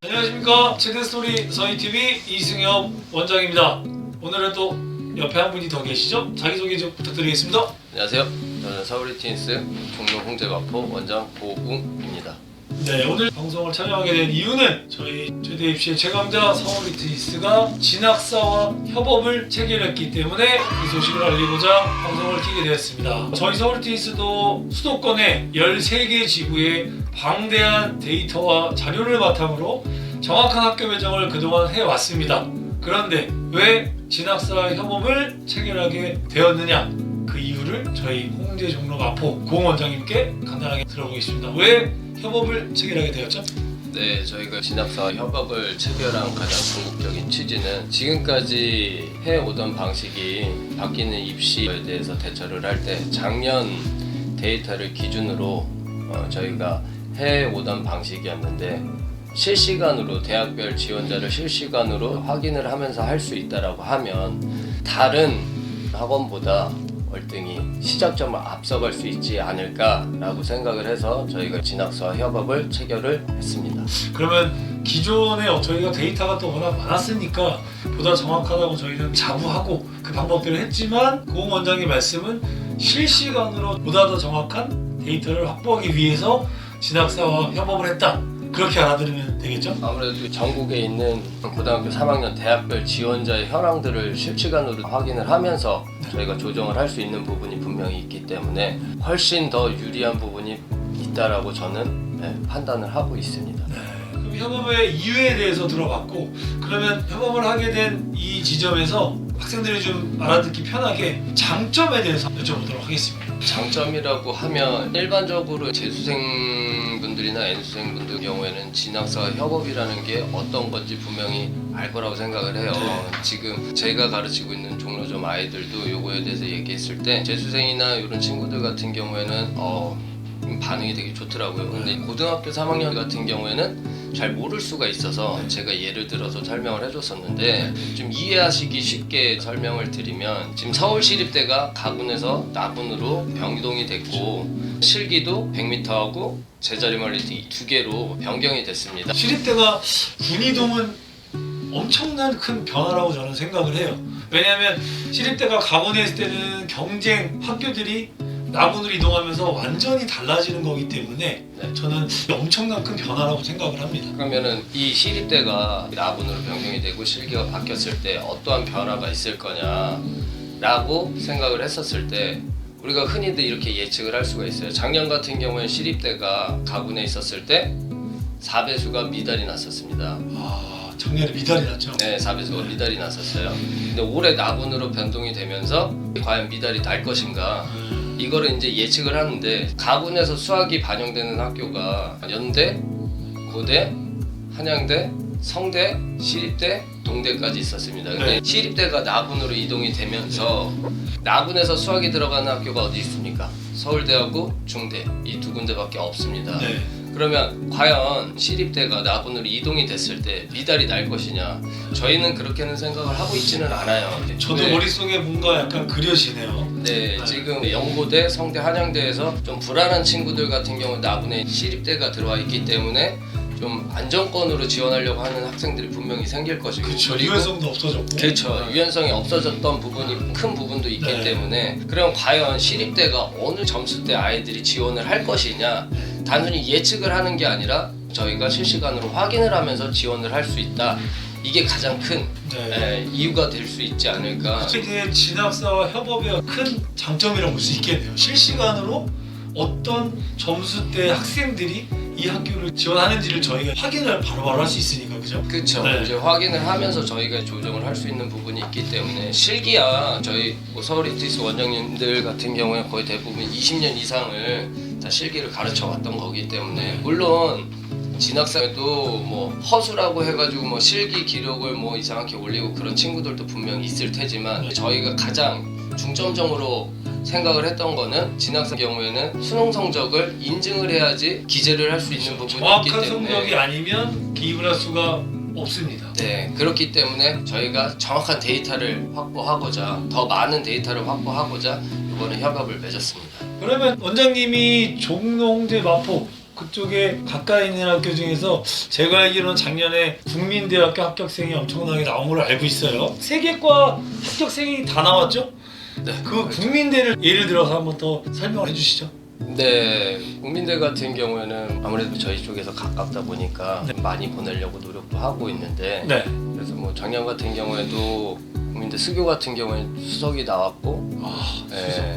안녕하십니까. 체대스토리 서희TV 이승엽 원장입니다. 오늘은 또 옆에 한 분이 더 계시죠? 자기소개 좀 부탁드리겠습니다. 안녕하세요. 저는 서울 히트니스 종로 홍제마포 원장 고웅입니다. 네, 오늘 방송을 촬영하게 된 이유는 저희 최대 입시의 최강자 서울 히트니스가 진학사와 협업을 체결했기 때문에 이 소식을 알리고자 방송을 켜게 되었습니다. 저희 서울 히트니스도 수도권의 13개 지구의 방대한 데이터와 자료를 바탕으로 정확한 학교 배정을 그동안 해왔습니다. 그런데 왜 진학사 협업을 체결하게 되었느냐, 그 이유를 저희 홍제 종로 마포 고웅 원장님께 간단하게 들어보겠습니다. 왜 협업을 체결하게 되었죠? 네, 저희가 진학사와 협업을 체결한 가장 궁극적인 취지는 지금까지 해오던 방식이 바뀌는 입시에 대해서 대처를 할 때 작년 데이터를 기준으로 저희가 해오던 방식이었는데 실시간으로 대학별 지원자를 실시간으로 확인을 하면서 할 수 있다라고 하면 다른 학원보다 월등히 시작점을 앞서갈 수 있지 않을까라고 생각을 해서 저희가 진학사와 협업을 체결을 했습니다. 그러면 기존에 저희가 데이터가 또 워낙 많았으니까 보다 정확하다고 저희는 자부하고 그 방법들을 했지만 고웅 원장의 말씀은 실시간으로 보다 더 정확한 데이터를 확보하기 위해서 진학사와 협업을 했다, 그렇게 알아들으면 되겠죠? 아무래도 전국에 있는 고등학교 3학년 대학별 지원자의 현황들을 실시간으로 확인을 하면서 저희가 조정을 할 수 있는 부분이 분명히 있기 때문에 훨씬 더 유리한 부분이 있다라고 저는 판단을 하고 있습니다. 네, 그럼 협업의 이유에 대해서 들어봤고, 그러면 협업을 하게 된 이 지점에서 학생들이 좀 알아듣기 편하게 장점에 대해서 여쭤보도록 하겠습니다. 장점이라고 하면 일반적으로 재수생분들이나 N수생분들 경우에는 진학사와 협업이라는 게 어떤 건지 분명히 알 거라고 생각을 해요. 지금 제가 가르치고 있는 종로점 아이들도 요거에 대해서 얘기했을 때 재수생이나 이런 친구들 같은 경우에는 반응이 되게 좋더라고요. 근데 고등학교 3학년 같은 경우에는 잘 모를 수가 있어서 제가 예를 들어서 설명을 해줬었는데 좀 이해하시기 쉽게 설명을 드리면 지금 서울시립대가 가군에서 나군으로 변동이 됐고 실기도 100m하고 제자리 멀리 두 개로 변경이 됐습니다. 시립대가 군이동은 엄청난 큰 변화라고 저는 생각을 해요. 왜냐하면 시립대가 가군에 있을 때는 경쟁 학교들이 나군으로 이동하면서 완전히 달라지는 거기 때문에 저는 엄청난 큰 변화라고 생각을 합니다. 그러면은 이 시립대가 나군으로 변경이 되고 실기가 바뀌었을 때 어떠한 변화가 있을 거냐라고 생각을 했었을 때 우리가 흔히들 이렇게 예측을 할 수가 있어요. 작년 같은 경우에 시립대가 가군에 있었을 때 4배수가 미달이 났었습니다. 작년에 미달이 났죠? 네, 4배수가 미달이 났었어요. 근데 올해 나군으로 변동이 되면서 과연 미달이 날 것인가, 이거를 이제 예측을 하는데 가군에서 수학이 반영되는 학교가 연대, 고대, 한양대, 성대, 시립대, 동대까지 있었습니다. 근데 시립대가 나군으로 이동이 되면서 나군에서 수학이 들어가는 학교가 어디 있습니까? 서울대하고 중대, 이 두 군데밖에 없습니다. 그러면 과연 시립대가 나군으로 이동이 됐을 때 미달이 날 것이냐, 저희는 그렇게는 생각을 하고 있지는 않아요. 저도 머릿속에 뭔가 약간 그려지네요. 네, 지금 영고대, 성대, 한양대에서 좀 불안한 친구들 같은 경우 나군에 시립대가 들어와 있기 때문에 좀 안정권으로 지원하려고 하는 학생들이 분명히 생길 것이고, 그렇죠. 유연성도 없어졌고. 그렇죠. 유연성이 없어졌던 부분이 큰 부분도 있기 때문에 그럼 과연 시립대가 어느 점수대 아이들이 지원을 할 것이냐, 단순히 예측을 하는 게 아니라 저희가 실시간으로 확인을 하면서 지원을 할 수 있다, 이게 가장 큰 이유가 될 수 있지 않을까. 이제 진학사와 협업의 큰 장점이라고 볼 수 있겠네요. 실시간으로 어떤 점수대 학생들이 이 학교를 지원하는지를 저희가 확인을 바로바로 할 수 있으니까, 그죠? 그렇죠. 이제 확인을 하면서 저희가 조정을 할 수 있는 부분이 있기 때문에 실기야 저희 서울 히트니스 원장님들 같은 경우에 거의 대부분 20년 이상을 다 실기를 가르쳐 왔던 거기 때문에, 물론 진학사에도 뭐 허수라고 해가지고 뭐 실기 기록을 뭐 이상하게 올리고 그런 친구들도 분명히 있을 테지만 저희가 가장 중점적으로 생각을 했던 거는 진학생 경우에는 수능 성적을 인증을 해야지 기재를 할 수 있는 부분이 있기 정확한 때문에 성적이 아니면 기입을 할 수가 없습니다. 네, 그렇기 때문에 저희가 정확한 데이터를 확보하고자, 더 많은 데이터를 확보하고자 이번에 협업을 맺었습니다. 그러면 원장님이 종로, 홍제, 마포 그쪽에 가까이 있는 학교 중에서 제가 알기로는 작년에 국민대학교 합격생이 엄청나게 나온 걸로 알고 있어요. 세계과 합격생이 다 나왔죠? 네, 그 국민대를 예를 들어서 한번 더 설명을 해주시죠. 네, 국민대 같은 경우에는 아무래도 저희 쪽에서 가깝다 보니까 많이 보내려고 노력도 하고 있는데 네. 그래서 뭐 작년 같은 경우에도 국민대 수교 같은 경우에는 수석이 나왔고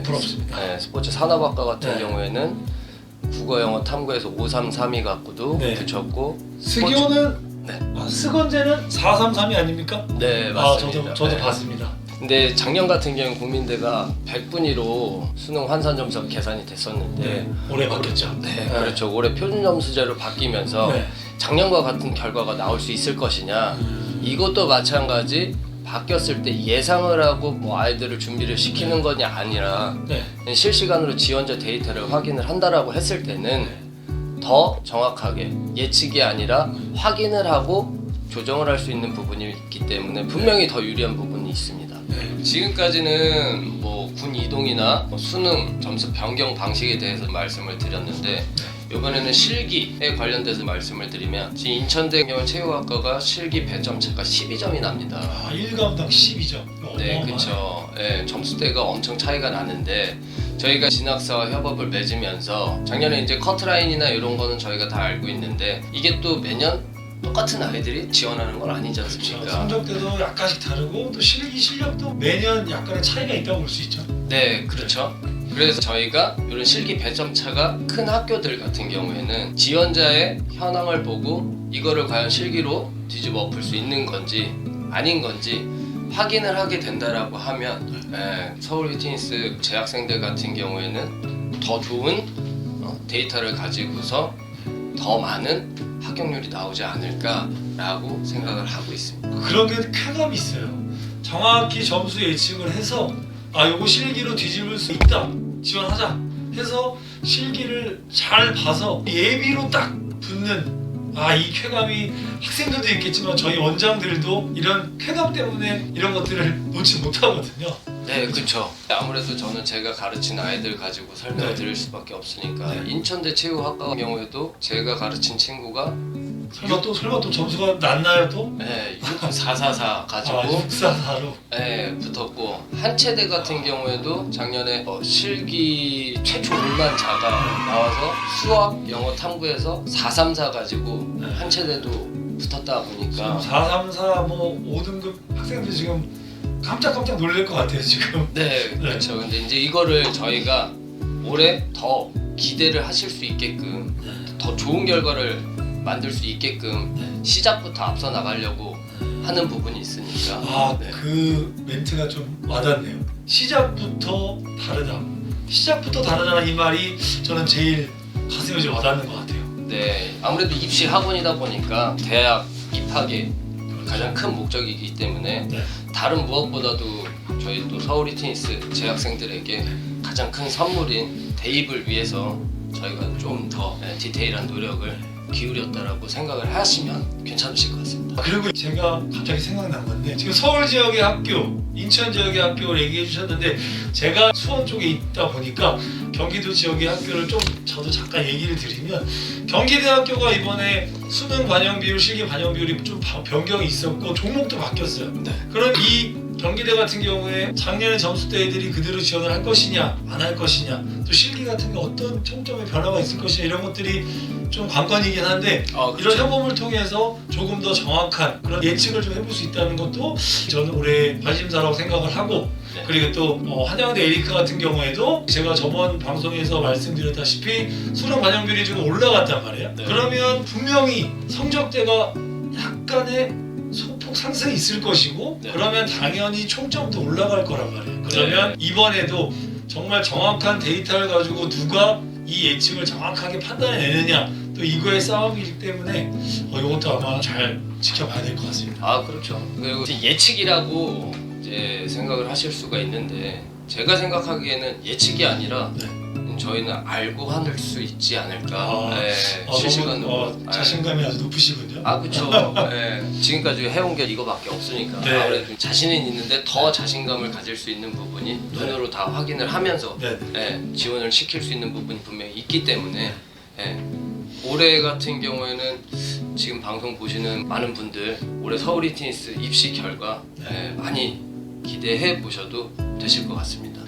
부럽습니다. 네, 스포츠 산업학과 같은 네. 경우에는 국어 영어 탐구에서 533위 갖고도 네. 붙였고 스교는 네. 스건제는 433이 아닙니까? 네, 아, 맞습니다. 저도 네. 봤습니다. 근데 작년 같은 경우는 국민대가 100분위로 수능 환산 점수가 계산이 됐었는데 네. 올해 바뀌었죠. 네, 그렇죠. 올해 표준 점수제로 바뀌면서 네. 작년과 같은 결과가 나올 수 있을 것이냐. 이것도 마찬가지 바뀌었을 때 예상을 하고 뭐 아이들을 준비를 시키는 거냐 아니라 네. 실시간으로 지원자 데이터를 확인을 한다라고 했을 때는 더 정확하게 예측이 아니라 확인을 하고 조정을 할 수 있는 부분이 있기 때문에 분명히 더 유리한 부분이 있습니다. 네. 지금까지는 뭐 군 이동이나 뭐 수능 점수 변경 방식에 대해서 말씀을 드렸는데 이번에는 실기에 관련돼서 말씀을 드리면 지금 인천대 경우 체육학과가 실기 배점 차가 12점이 납니다. 아, 1감당 12점. 네, 그렇죠. 네, 점수대가 엄청 차이가 나는데 저희가 진학사와 협업을 맺으면서 작년에 이제 커트라인이나 이런 거는 저희가 다 알고 있는데 이게 또 매년 똑같은 아이들이 지원하는 건 아니지 않습니까? 성적대도 약간씩 다르고 또 실기 실력도 매년 약간의 차이가 있다고 볼 수 있죠. 네, 그렇죠. 그래서 저희가 이런 실기 배점 차가 큰 학교들 같은 경우에는 지원자의 현황을 보고 이거를 과연 실기로 뒤집어 엎을 수 있는 건지 아닌 건지 확인을 하게 된다라고 하면 서울 휘트니스 재학생들 같은 경우에는 더 좋은 데이터를 가지고서 더 많은 합격률이 나오지 않을까라고 생각을 하고 있습니다. 그런 게 쾌감이 있어요. 정확히 점수 예측을 해서 아 요거 실기로 뒤집을 수 있다 지원하자 해서 실기를 잘 봐서 예비로 딱 붙는 아 이 쾌감이 학생들도 있겠지만 저희 원장들도 이런 쾌감 때문에 이런 것들을 놓지 못하거든요. 네, 그렇죠. 아무래도 저는 제가 가르친 아이들 가지고 설명을 드릴 수밖에 없으니까 네. 인천대 체육학과 경우에도 제가 가르친 친구가 설마 또 점수가 낮나요 또? 6444 가지고 644로 붙었고 한체대 같은 경우에도 작년에 실기 최초 운만자가 나와서 수학 영어 탐구에서 434 가지고 한체대도 붙었다 보니까 434 뭐 5등급 학생들 지금 깜짝깜짝 놀랄 것 같아요 지금. 네, 그렇죠. 근데 이제 이거를 저희가 올해 더 기대를 하실 수 있게끔 더 좋은 결과를 만들 수 있게끔 시작부터 앞서 나가려고 하는 부분이 있으니까. 아, 네. 그 멘트가 좀 와닿네요. 시작부터 다르다. 시작부터 다르다는 이 말이 저는 제일 가슴에 좀 와닿는 것 같아요. 네, 아무래도 입시 학원이다 보니까 대학 입학이 가장 큰 목적이기 때문에 네. 다른 무엇보다도 저희 또 서울 휘트니스 재학생들에게 가장 큰 선물인 대입을 위해서 저희가 좀 더 디테일한 노력을 기울였다라고 생각을 하시면 괜찮으실 것 같습니다. 그리고 제가 갑자기 생각난 건데 지금 서울 지역의 학교, 인천 지역의 학교를 얘기해 주셨는데 제가 수원 쪽에 있다 보니까 경기도 지역의 학교를 좀 저도 잠깐 얘기를 드리면 경기대학교가 이번에 수능 반영 비율, 실기 반영 비율이 좀 변경이 있었고 종목도 바뀌었어요. 그럼 이 경기대 같은 경우에 작년에 점수대 애들이 그대로 지원을 할 것이냐 안 할 것이냐 또 실기 같은 게 어떤 총점의 변화가 있을 것이냐 이런 것들이 좀 관건이긴 한데 그렇죠. 이런 협업을 통해서 조금 더 정확한 그런 예측을 좀 해볼 수 있다는 것도 저는 올해 관심사라고 생각을 하고 네. 그리고 또 한양대 에리카 같은 경우에도 제가 저번 방송에서 말씀드렸다시피 수능 반영 비율이 좀 올라갔단 말이에요. 네. 그러면 분명히 성적대가 약간의 소폭 상승이 있을 것이고 네. 그러면 당연히 총점도 올라갈 거란 말이에요. 그러면 이번에도 정말 정확한 데이터를 가지고 누가 이 예측을 정확하게 판단해내느냐 또 이거의 싸움이기 때문에 이것도 아마 잘 지켜봐야 될 것 같습니다. 그렇죠. 그리고 예측이라고 이제 생각을 하실 수가 있는데 제가 생각하기에는 예측이 아니라 네. 저희는 알고 할 수 있지 않을까. 실시간으로. 너무, 자신감이 아주 높으시군요. 그렇죠. 지금까지 해온 게 이거밖에 없으니까 네. 아무래도 자신은 있는데 더 자신감을 가질 수 있는 부분이 눈으로 다 확인을 하면서 네. 지원을 시킬 수 있는 부분이 분명히 있기 때문에 올해 같은 경우에는 지금 방송 보시는 많은 분들 올해 서울 히트니스 입시 결과 많이 기대해 보셔도 되실 것 같습니다.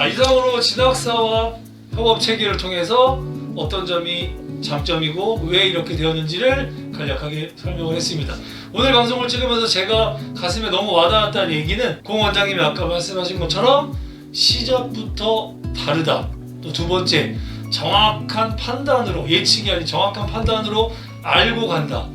이상으로 진학사와 협업 체계를 통해서 어떤 점이 장점이고 왜 이렇게 되었는지를 간략하게 설명을 했습니다. 오늘 방송을 찍으면서 제가 가슴에 너무 와닿았다는 얘기는 공 원장님이 아까 말씀하신 것처럼 시작부터 다르다. 또 두 번째, 정확한 판단으로, 예측이 아닌 정확한 판단으로 알고 간다.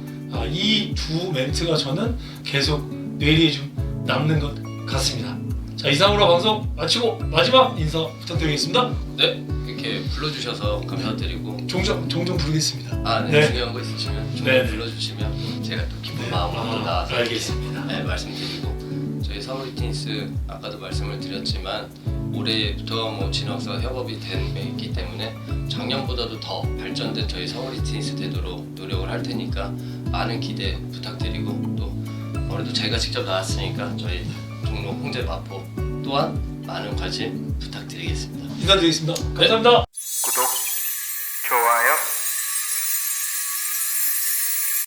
이 두 멘트가 저는 계속 뇌리에 좀 남는 것 같습니다. 자, 이상으로 방송 마치고 마지막 인사 부탁드리겠습니다. 네, 이렇게 불러주셔서 감사드리고 종종 부르겠습니다. 네, 네. 중요한 거 있으시면 좀 네. 불러주시면 제가 또 기쁜 마음으로 또 나와서 알겠습니다. 네, 말씀드리고 저희 서울 히트니스 아까도 말씀을 드렸지만 올해부터 뭐 진학사와 협업이 됐기 때문에 작년보다도 더 발전된 저희 서울 히트니스 되도록 노력을 할 테니까 많은 기대 부탁드리고 또 아무래도 제가 직접 나왔으니까 저희 종로 홍제 마포 또한 많은 관심 부탁드리겠습니다. 인사드리겠습니다. 감사합니다. 구독, 좋아요